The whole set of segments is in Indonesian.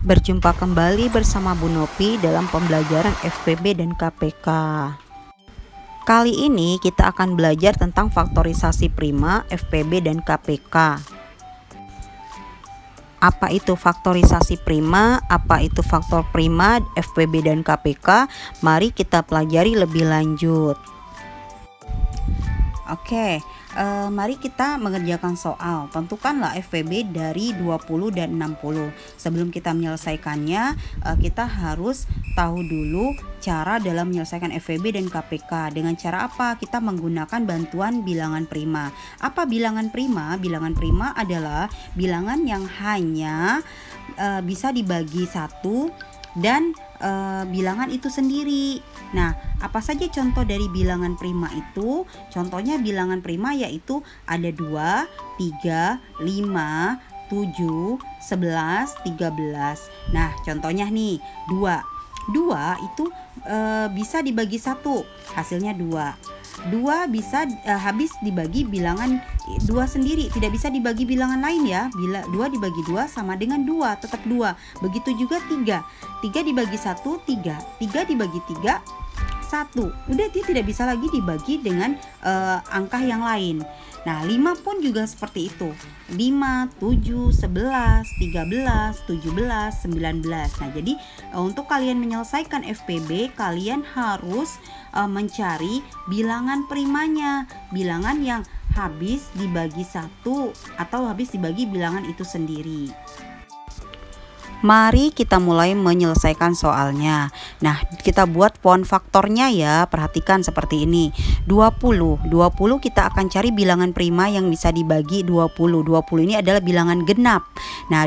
Berjumpa kembali bersama Bu Nopi dalam pembelajaran FPB dan KPK. Kali ini kita akan belajar tentang faktorisasi prima, FPB dan KPK. Apa itu faktorisasi prima? Apa itu faktor prima, FPB dan KPK? Mari kita pelajari lebih lanjut. Oke, mari kita mengerjakan soal. Tentukanlah FPB dari 20 dan 60. Sebelum kita menyelesaikannya, kita harus tahu dulu cara dalam menyelesaikan FPB dan KPK. Dengan cara apa? Kita menggunakan bantuan bilangan prima. Apa bilangan prima? Bilangan prima adalah bilangan yang hanya bisa dibagi satu dan bilangan itu sendiri. Nah, apa saja contoh dari bilangan prima itu? Contohnya bilangan prima yaitu ada 2, 3, 5, 7, 11, 13. Nah, contohnya nih 2. 2 itu bisa dibagi 1, hasilnya 2. 2 bisa habis dibagi bilangan 2 sendiri, tidak bisa dibagi bilangan lain ya. Bila 2 dibagi 2 sama dengan 2, tetap 2. Begitu juga 3. 3 dibagi 1, 3. 3 dibagi 3, 1. Udah, dia tidak bisa lagi dibagi dengan angka yang lain. Nah, 5 pun juga seperti itu. 5, 7, 11, 13, 17, 19. Nah, jadi untuk kalian menyelesaikan FPB, kalian harus mencari bilangan primanya, bilangan yang habis dibagi 1 atau habis dibagi bilangan itu sendiri. Mari kita mulai menyelesaikan soalnya. Nah, kita buat pohon faktornya ya. Perhatikan seperti ini. 20 kita akan cari bilangan prima yang bisa dibagi 20. 20 ini adalah bilangan genap. Nah,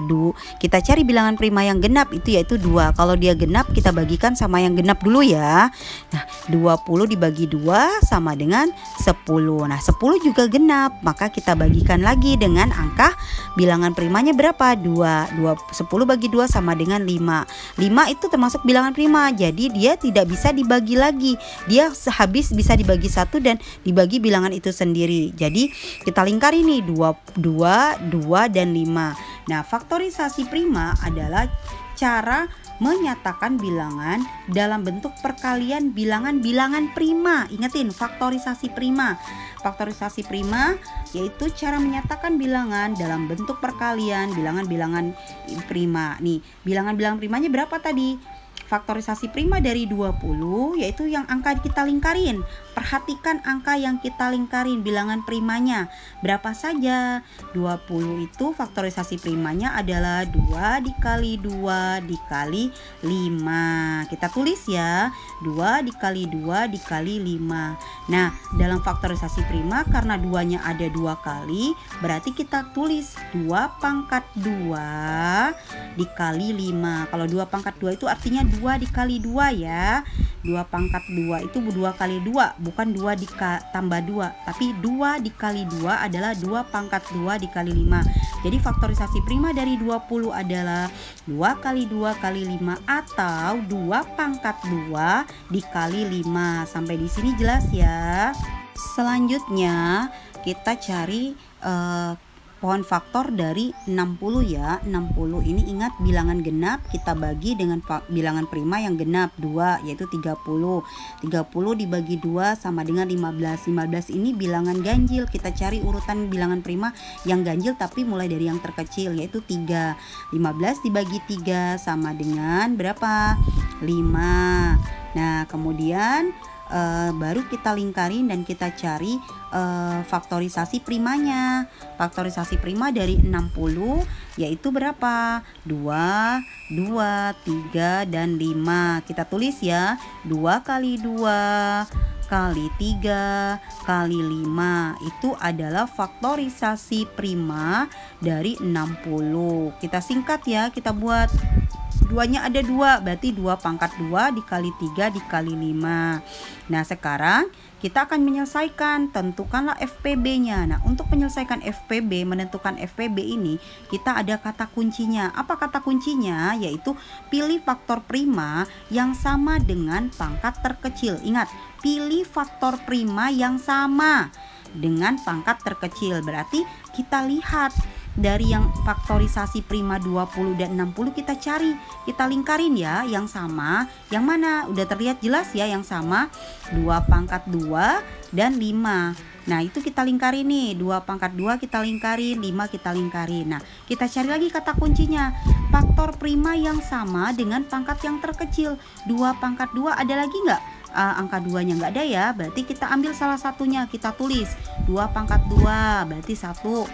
kita cari bilangan prima yang genap itu yaitu 2. Kalau dia genap, kita bagikan sama yang genap dulu ya. Nah, 20 dibagi 2 sama dengan 10. Nah, 10 juga genap, maka kita bagikan lagi dengan angka bilangan primanya berapa? 2. 10 bagi 2 sama dengan 5. 5 itu termasuk bilangan prima, jadi dia tidak bisa dibagi lagi. Dia habis bisa dibagi 1 dan dibagi bilangan itu sendiri. Jadi kita lingkari nih 2, 2 dan 5. Nah, faktorisasi prima adalah cara menyatakan bilangan dalam bentuk perkalian bilangan-bilangan prima. Ingatin, faktorisasi prima. Faktorisasi prima yaitu cara menyatakan bilangan dalam bentuk perkalian bilangan-bilangan prima. Nih, bilangan-bilangan primanya berapa tadi? Faktorisasi prima dari 20 yaitu yang angka kita lingkarin. Perhatikan angka yang kita lingkarin, bilangan primanya berapa saja. 20 itu faktorisasi primanya adalah 2 dikali 2 dikali 5. Kita tulis ya, 2 dikali 2 dikali 5. Nah, dalam faktorisasi prima karena 2-nya ada 2 kali, berarti kita tulis 2 pangkat 2 dikali 5. Kalau 2 pangkat 2 itu artinya 2 dikali 2 ya. 2 pangkat 2 itu 2 kali 2, bukan 2 tambah 2, tapi 2 dikali 2 adalah 2 pangkat 2 dikali 5. Jadi faktorisasi prima dari 20 adalah 2 kali 2 kali 5 atau 2 pangkat 2 dikali 5. Sampai di sini jelas ya. Selanjutnya kita cari pohon faktor dari 60 ya. 60 ini ingat bilangan genap kita bagi dengan bilangan prima yang genap 2 yaitu 30. 30 dibagi 2 sama dengan 15. 15 ini bilangan ganjil. Kita cari urutan bilangan prima yang ganjil tapi mulai dari yang terkecil yaitu 3. 15 dibagi 3 sama dengan berapa? 5. Nah, kemudian baru kita lingkarin dan kita cari faktorisasi primanya. Faktorisasi prima dari 60 yaitu berapa? 2, 2, 3, dan 5. Kita tulis ya, 2 kali 2 kali 3 kali 5 itu adalah faktorisasi prima dari 60. Kita singkat ya, kita buat 2-nya ada 2, berarti 2 pangkat 2 dikali 3 dikali 5. Nah, sekarang kita akan menyelesaikan, tentukanlah FPB-nya. Nah, untuk menyelesaikan FPB, menentukan FPB ini, kita ada kata kuncinya. Apa kata kuncinya? Yaitu pilih faktor prima yang sama dengan pangkat terkecil. Ingat, pilih faktor prima yang sama dengan pangkat terkecil. Berarti kita lihat dari yang faktorisasi prima 20 dan 60 kita cari, kita lingkarin ya yang sama. Yang mana? Udah terlihat jelas ya yang sama, 2 pangkat 2 dan 5. Nah itu kita lingkarin nih, 2 pangkat 2 kita lingkarin, 5 kita lingkarin. Nah kita cari lagi kata kuncinya, faktor prima yang sama dengan pangkat yang terkecil. 2 pangkat 2 ada lagi nggak? Angka 2-nya nggak ada ya, berarti kita ambil salah satunya, kita tulis 2 pangkat 2, berarti 1.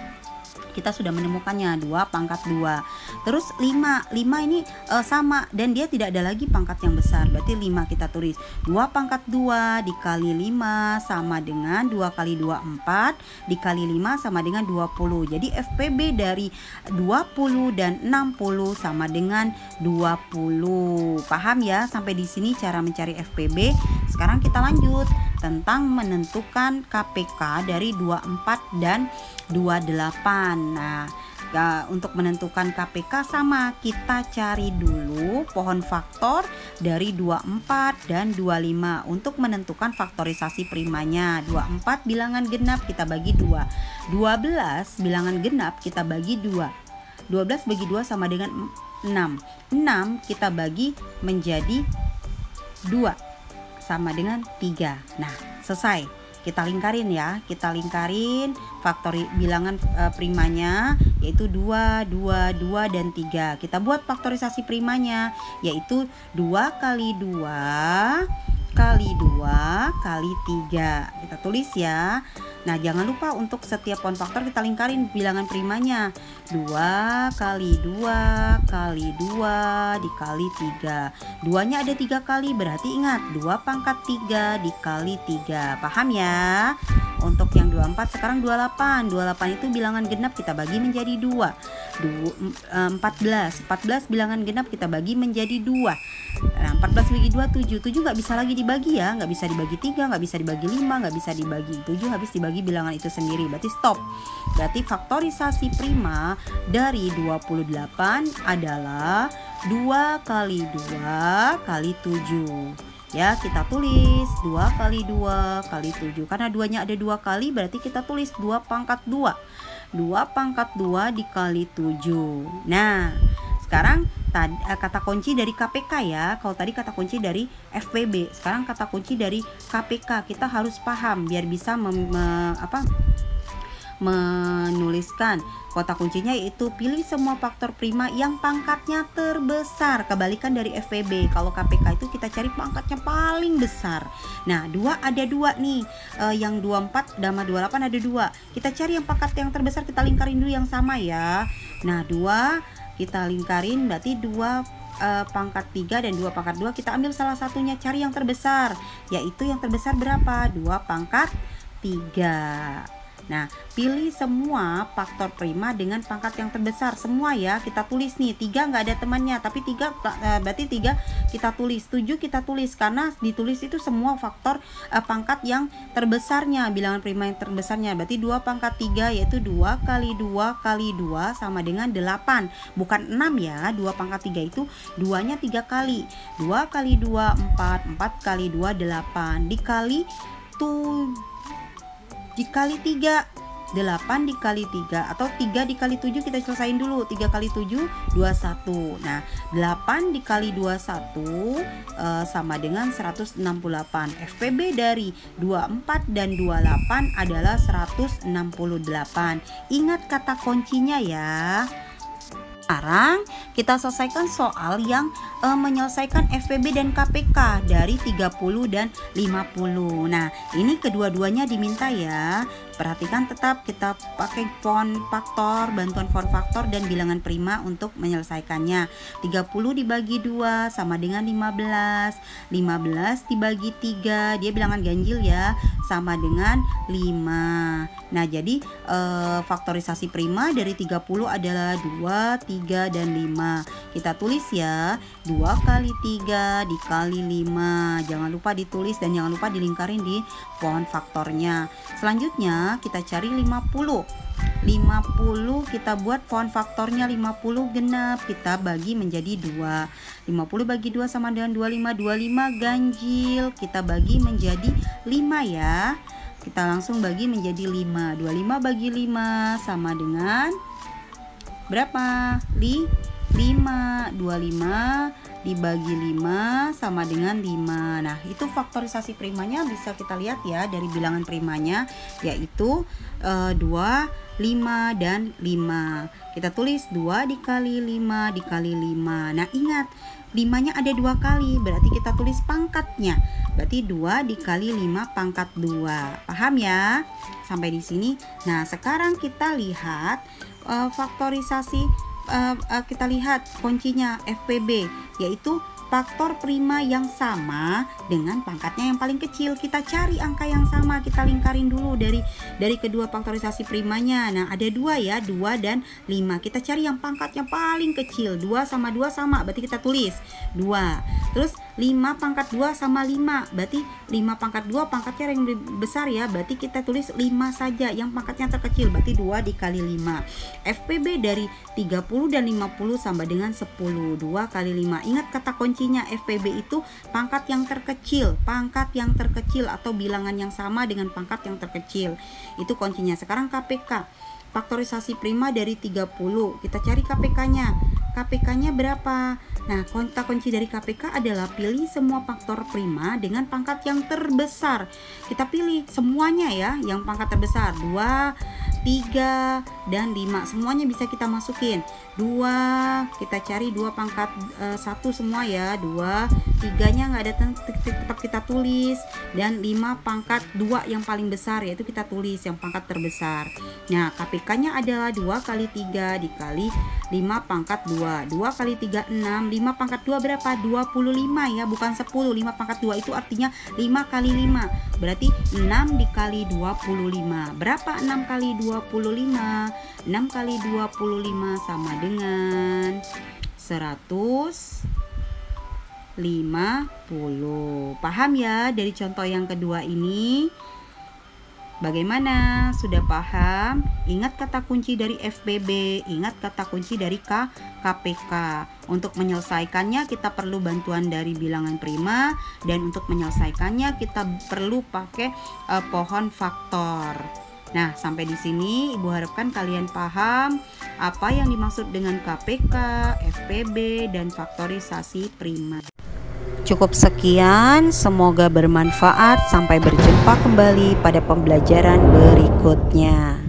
Kita sudah menemukannya, 2 pangkat 2. Terus 5 ini sama dan dia tidak ada lagi pangkat yang besar, berarti 5 kita tulis 2 pangkat 2 dikali 5 sama dengan 2 kali 2 4 dikali 5 sama dengan 20. Jadi FPB dari 20 dan 60 sama dengan 20. Paham ya sampai di sini cara mencari FPB. Sekarang kita lanjut tentang menentukan KPK dari 24 dan 28. Nah, untuk menentukan KPK sama, kita cari dulu pohon faktor dari 24 dan 25 untuk menentukan faktorisasi primanya. 24 bilangan genap kita bagi 2. 12 bilangan genap kita bagi 2. 12 bagi 2 sama dengan 6. 6 kita bagi menjadi 2 sama dengan 3. Nah, selesai. Kita lingkarin ya. Kita lingkarin faktor bilangan primanya yaitu 2, 2, 2 dan 3. Kita buat faktorisasi primanya yaitu 2 kali 2 kali 2 kali 3. Kita tulis ya. Nah, jangan lupa untuk setiap pohon faktor kita lingkarin bilangan primanya. 2 kali 2 kali 2 dikali 3. 2-nya ada 3 kali, berarti ingat 2 pangkat 3 dikali 3. Paham ya? Untuk yang 24 sekarang 28. 28 itu bilangan genap kita bagi menjadi 2. 14 bilangan genap kita bagi menjadi 2. Nah, 14 bagi 2 7. 7 nggak bisa lagi dibagi ya, nggak bisa dibagi 3, nggak bisa dibagi 5, nggak bisa dibagi 7, habis dibagi bilangan itu sendiri, berarti stop. Berarti faktorisasi prima dari 28 adalah 2 kali 2 kali 7. Ya, kita tulis 2 kali 2 kali 7. Karena 2-nya ada 2 kali, berarti kita tulis 2 pangkat 2. 2 pangkat 2 dikali 7. Nah, sekarang kata kunci dari KPK ya. Kalau tadi kata kunci dari FPB, sekarang kata kunci dari KPK. Kita harus paham biar bisa menuliskan kata kuncinya, yaitu pilih semua faktor prima yang pangkatnya terbesar. Kebalikan dari FPB. Kalau KPK itu kita cari pangkatnya paling besar. Nah, 2 ada 2 nih. Yang 24 sama 28 ada 2. Kita cari yang pangkat yang terbesar, kita lingkarin dulu yang sama ya. Nah, 2 kita lingkarin berarti 2 pangkat 3 dan 2 pangkat 2, kita ambil salah satunya, cari yang terbesar, yaitu yang terbesar berapa? 2 pangkat 3. Nah, pilih semua faktor prima dengan pangkat yang terbesar semua ya. Kita tulis nih, 3 nggak ada temannya, tapi 3 berarti 3 kita tulis, 7 kita tulis, karena ditulis itu semua faktor pangkat yang terbesarnya, bilangan prima yang terbesarnya. Berarti 2 pangkat 3 yaitu 2 kali 2 kali 2 sama dengan 8. Bukan 6 ya, 2 pangkat 3 itu 2-nya 3 kali. 2 kali 2 4, 4 kali 2 8 dikali 3, 8 dikali 3 atau 3 dikali 7 kita selesain dulu. 3 kali 7 21. Nah, 8 dikali 21 sama dengan 168. FPB dari 24 dan 28 adalah 168. Ingat kata kuncinya ya. Sekarang kita selesaikan soal yang menyelesaikan FPB dan KPK dari 30 dan 50. Nah, ini kedua-duanya diminta ya. Perhatikan, tetap kita pakai pohon faktor, bantuan pohon faktor dan bilangan prima untuk menyelesaikannya. 30 dibagi 2 sama dengan 15. 15 dibagi 3, dia bilangan ganjil ya, sama dengan 5. Nah, jadi faktorisasi prima dari 30 adalah 2, 3, dan 5. Kita tulis ya, 2 kali 3 dikali 5. Jangan lupa ditulis dan jangan lupa dilingkarin di pohon faktornya. Selanjutnya kita cari 50. 50 kita buat pohon faktornya 50 genap, kita bagi menjadi 2. 50 bagi 2 sama dengan 25. 25 ganjil, kita bagi menjadi 5 ya. Kita langsung bagi menjadi 5. 25 bagi 5 sama dengan berapa? 5. 25 dibagi 5 sama dengan 5. Nah, itu faktorisasi primanya bisa kita lihat ya dari bilangan primanya, yaitu 2, 5, dan 5. Kita tulis 2 dikali 5 dikali 5. Nah, ingat 5-nya ada 2 kali, berarti kita tulis pangkatnya. Berarti 2 dikali 5 pangkat 2. Paham ya? Sampai di sini. Nah, sekarang kita lihat faktorisasi. Kita lihat kuncinya FPB, yaitu faktor prima yang sama dengan pangkatnya yang paling kecil. Kita cari angka yang sama, kita lingkarin dulu dari kedua faktorisasi primanya. Nah, ada 2 ya, 2 dan 5. Kita cari yang pangkatnya paling kecil. 2 sama 2 sama, berarti kita tulis 2. Terus 5 pangkat 2 sama 5, berarti 5 pangkat 2 pangkatnya yang besar ya, berarti kita tulis 5 saja yang pangkatnya terkecil, berarti 2 dikali 5. FPB dari 30 dan 50 sama dengan 10. 2 kali 5. Ingat kata kuncinya, FPB itu pangkat yang terkecil atau bilangan yang sama dengan pangkat yang terkecil. Itu kuncinya. Sekarang KPK. Faktorisasi prima dari 30. Kita cari KPK-nya. KPK-nya berapa? Nah, kata kunci dari KPK adalah pilih semua faktor prima dengan pangkat yang terbesar. Kita pilih semuanya ya, yang pangkat terbesar. 2, 3, dan 5. Semuanya bisa kita masukin. 2, kita cari 2 pangkat 1 semua ya. 2, 3-nya nggak ada, tetap kita tulis. Dan 5 pangkat 2 yang paling besar, yaitu kita tulis yang pangkat terbesar. Nah, KPK-nya adalah 2 kali 3 dikali 5 pangkat 2. 2 kali 3, 6. 5 pangkat 2 berapa? 25 ya, bukan 10. 5 pangkat 2 itu artinya 5 kali 5. Berarti 6 dikali 25. Berapa 6 kali 25? 6 kali 25 sama dengan 150. Paham ya dari contoh yang kedua ini? Bagaimana? Sudah paham? Ingat kata kunci dari FPB, ingat kata kunci dari KPK. Untuk menyelesaikannya kita perlu bantuan dari bilangan prima, dan untuk menyelesaikannya kita perlu pakai pohon faktor. Nah, sampai di sini Ibu harapkan kalian paham apa yang dimaksud dengan KPK, FPB, dan faktorisasi prima. Cukup sekian, semoga bermanfaat. Sampai berjumpa kembali pada pembelajaran berikutnya.